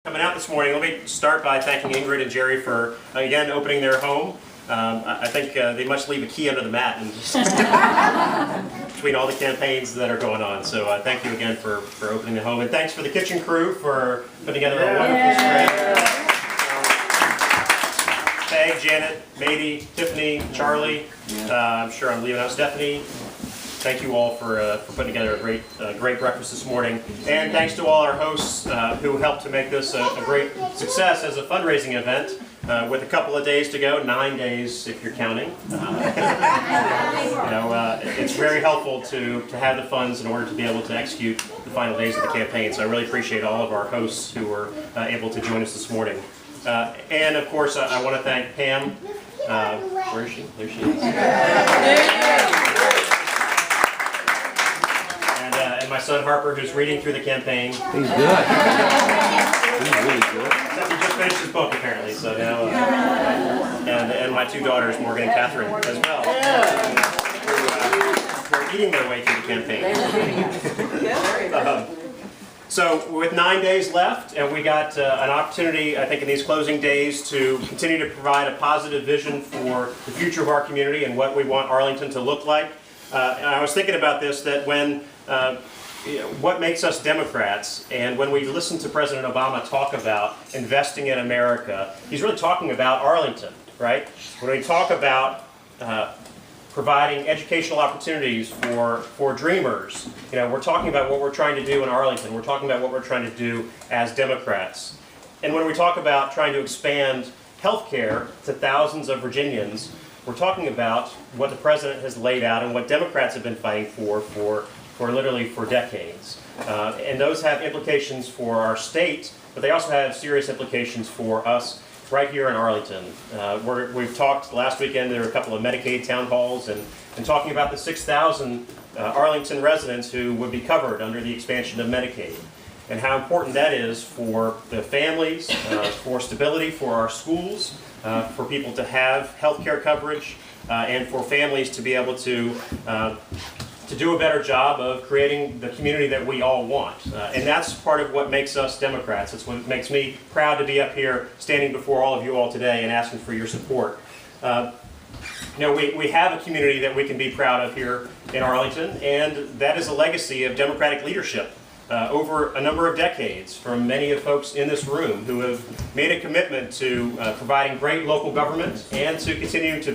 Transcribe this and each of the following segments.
Coming out this morning, let me start by thanking Ingrid and Jerry for, again, opening their home. I think they must leave a key under the mat and between all the campaigns that are going on. So thank you again for opening the home. And thanks for the kitchen crew for putting together a wonderful spread. Peg, Janet, Mady, Tiffany, Charlie, I'm sure I'm leaving out Stephanie. Thank you all for putting together a great breakfast this morning. And thanks to all our hosts who helped to make this a great success as a fundraising event with a couple of days to go, 9 days if you're counting. It's very helpful to have the funds in order to be able to execute the final days of the campaign. So I really appreciate all of our hosts who were able to join us this morning. And of course, I want to thank Pam. Where is she? There she is. And my son Harper, who's reading through the campaign. He's good. He's really good. Except he just finished his book, apparently. So now, and my two daughters, Morgan and Catherine, as well. Who are eating their way through the campaign. So with 9 days left, and we got an opportunity, I think, in these closing days to continue to provide a positive vision for the future of our community and what we want Arlington to look like. And I was thinking about this, that when what makes us Democrats, and when we listen to President Obama talk about investing in America, he's really talking about Arlington, right? When we talk about providing educational opportunities for dreamers, we're talking about what we're trying to do in Arlington. We're talking about what we're trying to do as Democrats. And when we talk about trying to expand health care to thousands of Virginians, we're talking about what the president has laid out and what Democrats have been fighting for literally for decades. And those have implications for our state, but they also have serious implications for us right here in Arlington. We've talked last weekend, there were a couple of Medicaid town halls and talking about the 6,000 Arlington residents who would be covered under the expansion of Medicaid, and how important that is for the families, for stability, for our schools, for people to have health care coverage, and for families to be able to do a better job of creating the community that we all want. And that's part of what makes us Democrats. It's what makes me proud to be up here standing before all of you all today and asking for your support. We have a community that we can be proud of here in Arlington, and that is a legacy of Democratic leadership over a number of decades from many of folks in this room who have made a commitment to providing great local government and to continuing to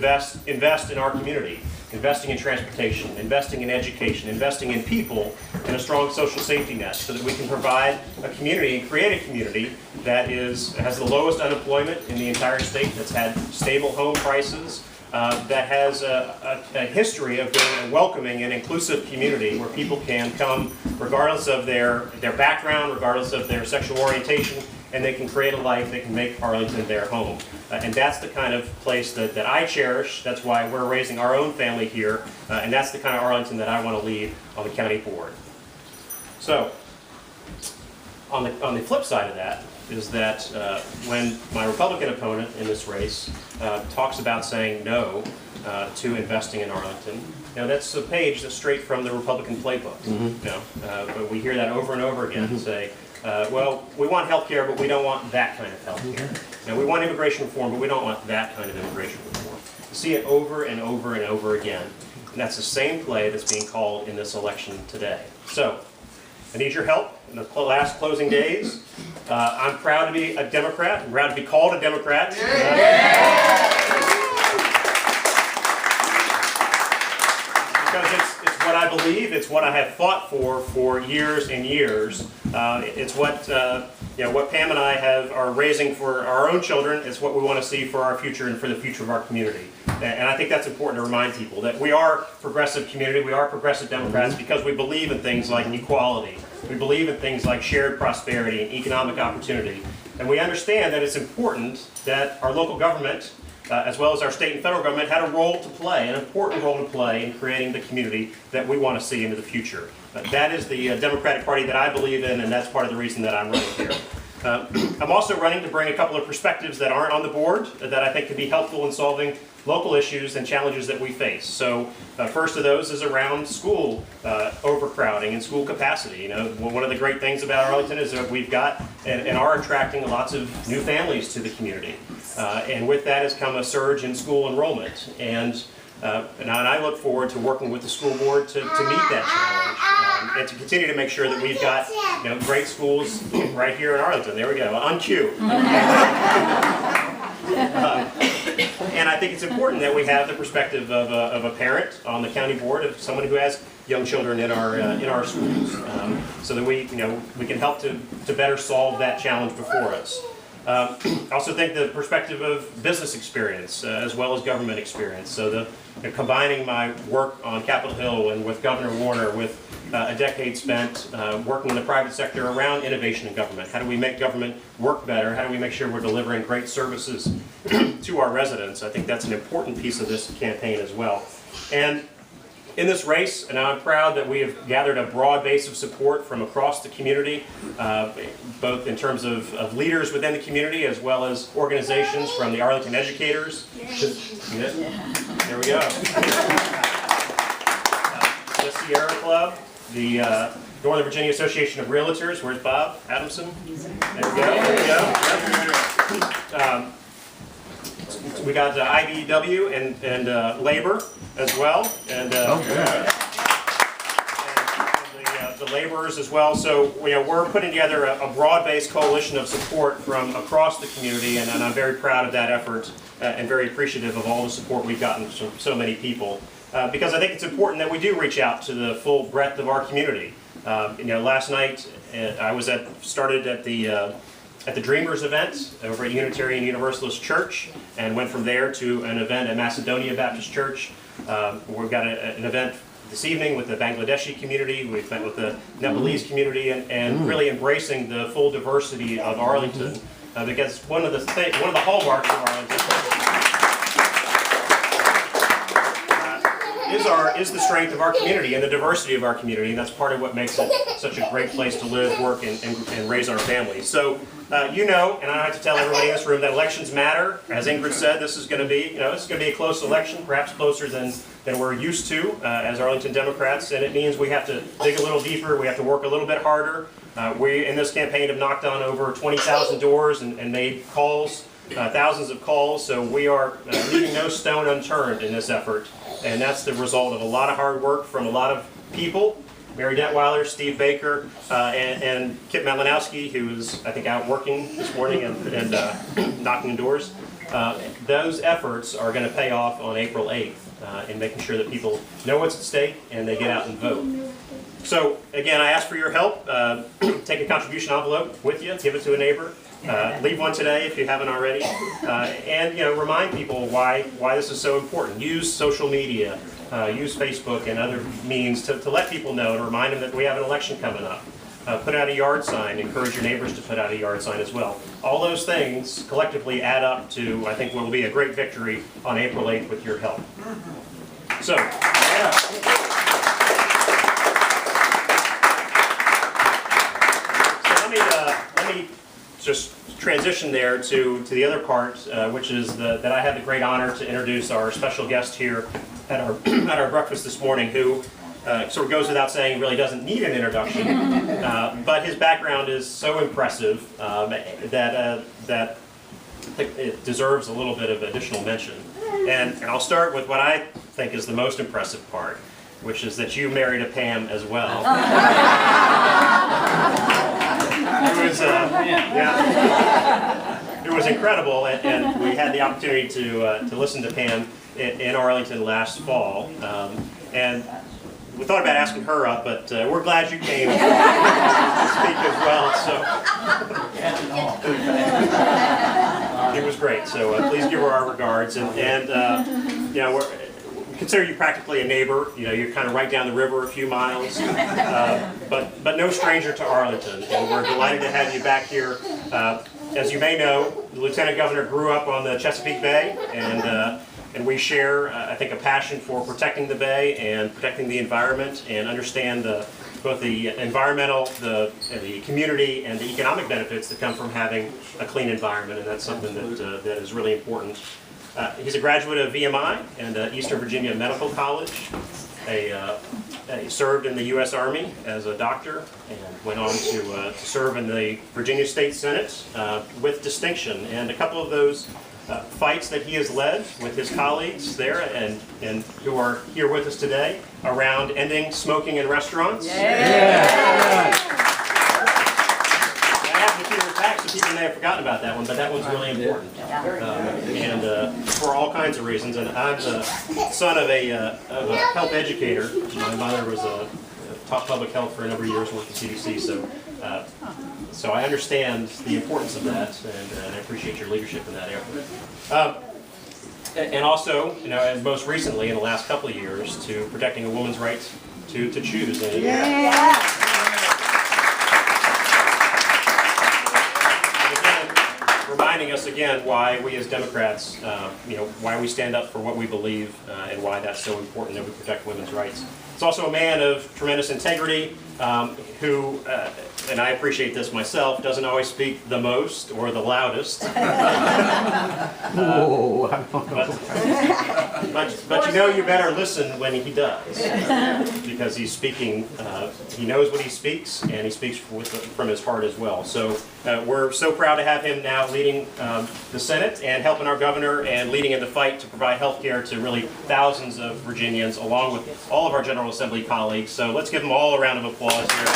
invest in our community. Investing in transportation, investing in education, investing in people, and a strong social safety net so that we can provide a community and create a community that has the lowest unemployment in the entire state, that's had stable home prices, that has a history of being a welcoming and inclusive community where people can come regardless of their background, regardless of their sexual orientation, and they can create a life, they can make Arlington their home. And that's the kind of place that I cherish. That's why we're raising our own family here, and that's the kind of Arlington that I want to lead on the county board. So, on the flip side of that is that when my Republican opponent in this race talks about saying no to investing in Arlington, that's a page that's straight from the Republican playbook. But we hear that over and over again, say, well, we want health care, but we don't want that kind of health care. We want immigration reform, but we don't want that kind of immigration reform. You see it over and over and over again. And that's the same play that's being called in this election today. So, I need your help in the last closing days. I'm proud to be a Democrat. I'm proud to be called a Democrat. Because it's what I believe, it's what I have fought for years and years. It's what what Pam and I are raising for our own children. It's what we want to see for our future and for the future of our community. And I think that's important to remind people that we are a progressive community, we are progressive Democrats because we believe in things like equality. We believe in things like shared prosperity and economic opportunity. And we understand that it's important that our local government, as well as our state and federal government, had a role to play, an important role to play in creating the community that we want to see into the future. That is the Democratic Party that I believe in, and that's part of the reason that I'm running here. I'm also running to bring a couple of perspectives that aren't on the board that I think can be helpful in solving local issues and challenges that we face. So first of those is around school overcrowding and school capacity. You know, one of the great things about Arlington is that we've got and are attracting lots of new families to the community. And with that has come a surge in school enrollment. And I look forward to working with the school board to meet that challenge and to continue to make sure that we've got great schools right here in Arlington. There we go, on cue. And I think it's important that we have the perspective of a parent on the county board, of someone who has young children in our schools, so that we can help to better solve that challenge before us. I also think the perspective of business experience as well as government experience. So combining my work on Capitol Hill and with Governor Warner with a decade spent working in the private sector around innovation in government. How do we make government work better? How do we make sure we're delivering great services to our residents? I think that's an important piece of this campaign as well. And in this race, and I'm proud that we have gathered a broad base of support from across the community, both in terms of leaders within the community as well as organizations from the Arlington Educators. There we go. The Sierra Club, the Northern Virginia Association of Realtors. Where's Bob Adamson? There we go. There we go. We got IBEW and labor as well, and the laborers as well. So we're putting together a broad-based coalition of support from across the community, and I'm very proud of that effort and very appreciative of all the support we've gotten from so many people. Because I think it's important that we do reach out to the full breadth of our community. Last night I started at the Dreamers event over at Unitarian Universalist Church, and went from there to an event at Macedonia Baptist Church. We've got an event this evening with the Bangladeshi community. We've met with the Nepalese community, and really embracing the full diversity of Arlington, because one of the hallmarks of Arlington is the strength of our community and the diversity of our community, and that's part of what makes it such a great place to live, work, and raise our families. So, and I don't have to tell everybody in this room that elections matter. As Ingrid said, this is going to be, a close election, perhaps closer than we're used to as Arlington Democrats, and it means we have to dig a little deeper, we have to work a little bit harder. We, in this campaign, have knocked on over 20,000 doors and made calls, thousands of calls, so we are leaving no stone unturned in this effort. And that's the result of a lot of hard work from a lot of people. Mary Detweiler, Steve Baker, and Kip Malinowski, who is, I think, out working this morning and knocking on doors. Those efforts are going to pay off on April 8th in making sure that people know what's at stake and they get out and vote. So, again, I ask for your help. Take a contribution envelope with you, give it to a neighbor. Leave one today if you haven't already, and remind people why this is so important. Use social media, use Facebook and other means to let people know and remind them that we have an election coming up. Put out a yard sign. Encourage your neighbors to put out a yard sign as well. All those things collectively add up to, I think, what will be a great victory on April 8th with your help. So. Let me just transition there to the other part, which is that I had the great honor to introduce our special guest here at our breakfast this morning, who sort of goes without saying really doesn't need an introduction, but his background is so impressive that it deserves a little bit of additional mention. And I'll start with what I think is the most impressive part, which is that you married a Pam as well. It was incredible, and we had the opportunity to listen to Pam in Arlington last fall, and we thought about asking her up, but we're glad you came to speak as well. So it was great. So please give her our regards, and we consider you practically a neighbor. You're kind of right down the river a few miles, but no stranger to Arlington, and we're delighted to have you back here. As you may know, the Lieutenant Governor grew up on the Chesapeake Bay, and we share, I think, a passion for protecting the Bay and protecting the environment, and understand both the environmental, the community, and the economic benefits that come from having a clean environment, and that's something that is really important He's a graduate of VMI and Eastern Virginia Medical College. He served in the U.S. Army as a doctor and went on to serve in the Virginia State Senate with distinction. And a couple of those fights that he has led with his colleagues there and who are here with us today around ending smoking in restaurants. People may have forgotten about that one, but that one's really important, and for all kinds of reasons. And I'm the son of a health educator. My mother was taught public health for a number of years, worked at CDC, so I understand the importance of that, and I appreciate your leadership in that effort. And also, and most recently, in the last couple of years, to protecting a woman's right to choose. Reminding us again why we as Democrats, why we stand up for what we believe and why that's so important that we protect women's rights. He's also a man of tremendous integrity who, and I appreciate this myself, doesn't always speak the most or the loudest. But you better listen when he does, because he's speaking, he knows what he speaks, and he speaks from his heart as well. So we're so proud to have him now leading the Senate and helping our governor and leading in the fight to provide health care to really thousands of Virginians, along with all of our General Assembly colleagues. So let's give them all a round of applause here.